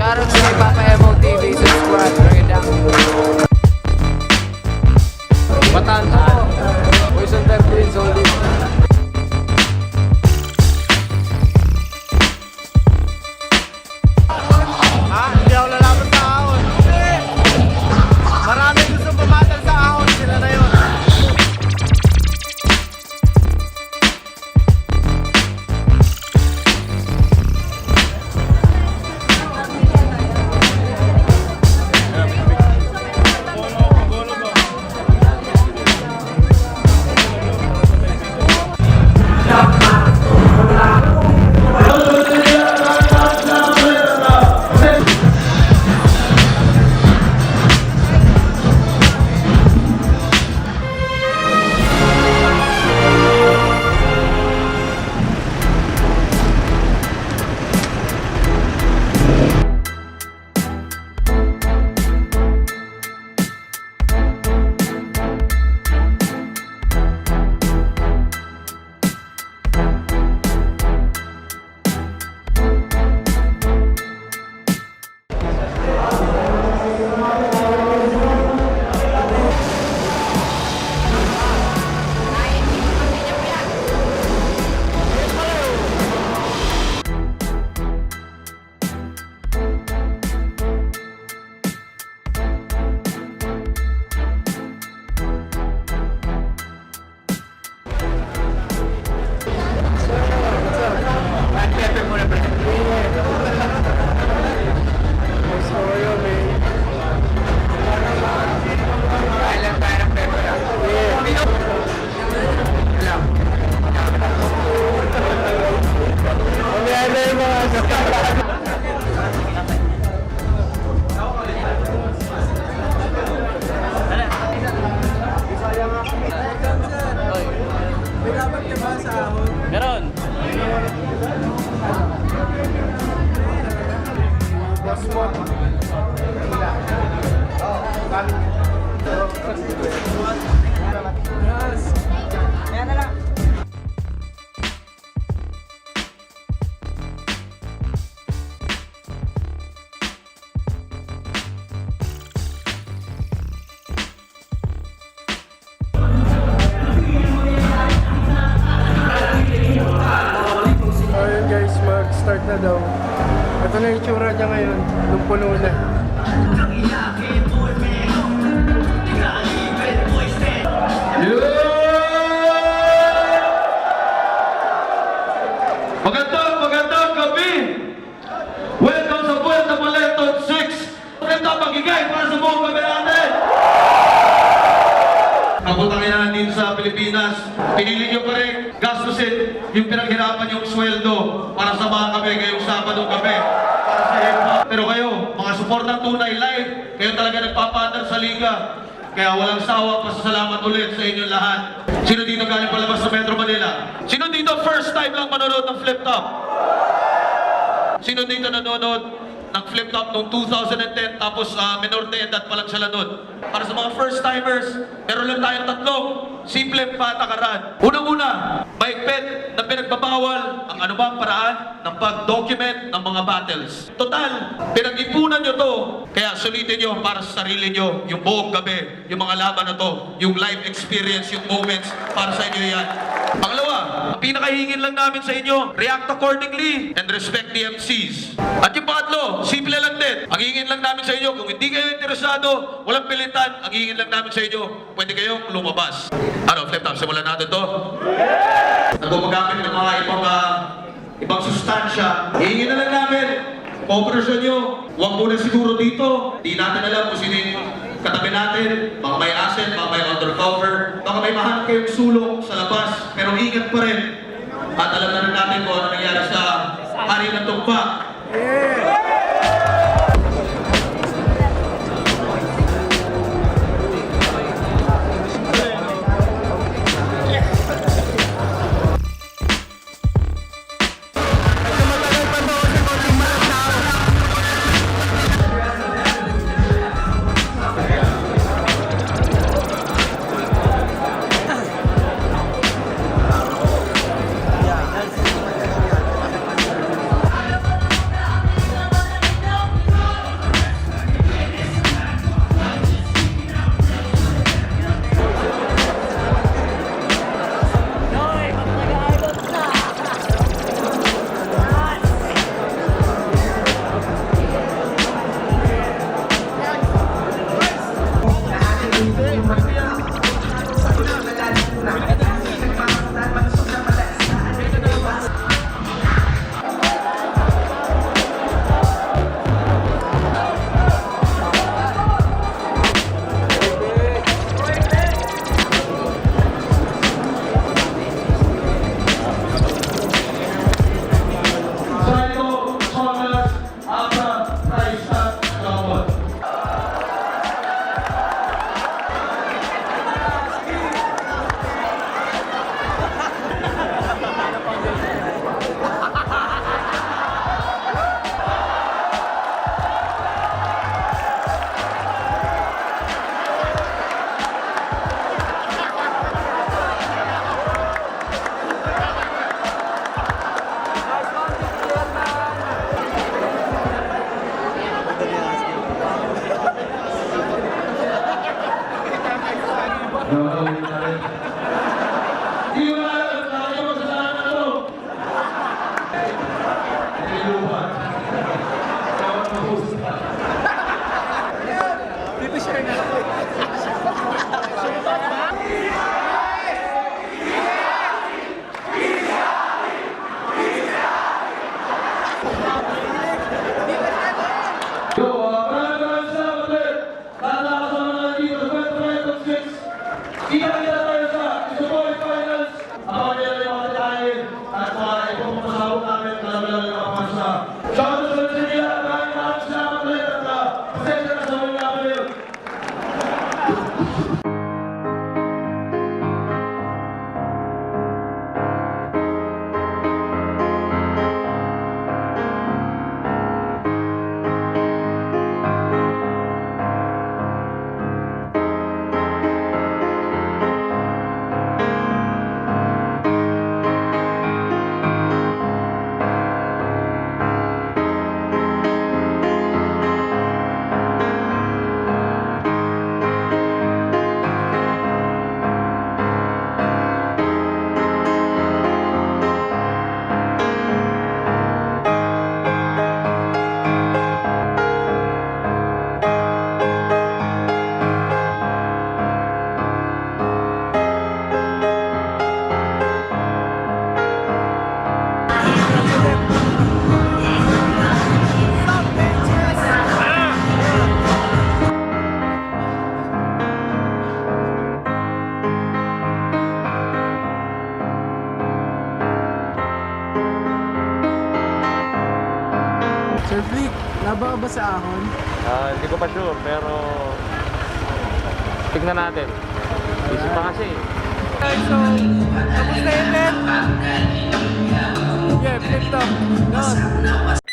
Shoutout sa kay Papa MOTV sa squad. Bring it down. Batangan. Boys on them Queens only. Hindi ako lalaban sa ahon. Maraming gusto pumatal sa ahon. Sila na yun. Meron. Ayun guys, mag-start na daw. Ito na yung tsura niya ngayon. Nung puno na. Magandang gabi! Welcome sa Puerto Moleton 6! Magandang magigay para sa buong gabi natin! Kapunta kayo na dito sa Pilipinas, pinili nyo pa rin gastusin yung pinaghirapan yung sweldo para sa mga kami ngayong Sabadong gabi para sa hip-hop. Pero kayo, mga suportang tunay live, kayo talaga nagpapaandar sa liga. Kaya walang sawa, pasasalamat ulit sa inyong lahat. Sino dito galing palabas sa Metro Manila? Sino dito first time lang manonood ng Flip Top? Sino dito nanonood ng Flip Top noong 2010 tapos menor de edad pa lang sila nun? Para sa mga first timers, meron lang tayong tatlong simpleng patakaran. Unang-una, mahigpit na pinagbabawal ang anumang paraan ng pag-document ng mga battles. Total, pinag-ipunan nyo to, kaya sulitin nyo para sa sarili nyo yung buong gabi, yung mga laban na to, yung live experience, yung moments, para sa inyo yan. Pangalawa, ang pinakahingin lang namin sa inyo, react accordingly and respect the MCs. At yung pangatlo, simple lang din. Ang hingin lang namin sa inyo, kung hindi kayo interesado, walang pilitan, ang hingin lang namin sa inyo, pwede kayong lumabas. Ano, Flip Top, simulan natin to? Nagbumagamit ng mga ibang sustansya. Hingin na lang namin, cooperasyon nyo. Huwag muna siguro dito. Di natin alam kung sino yung katabi natin. Baka may asset, baka may undercover. Baka may mahanap kayong sulong sa labas. Pero ingat pa rin. At alam na rin natin kung ano nangyari sa hari ng tugpa. Sir Flick, laba ka ba sa ahon? Hindi ko pa sure, pero tignan natin. Busy pa kasi. Okay, so, tapos na yun, man. Yeah, flip top. Done.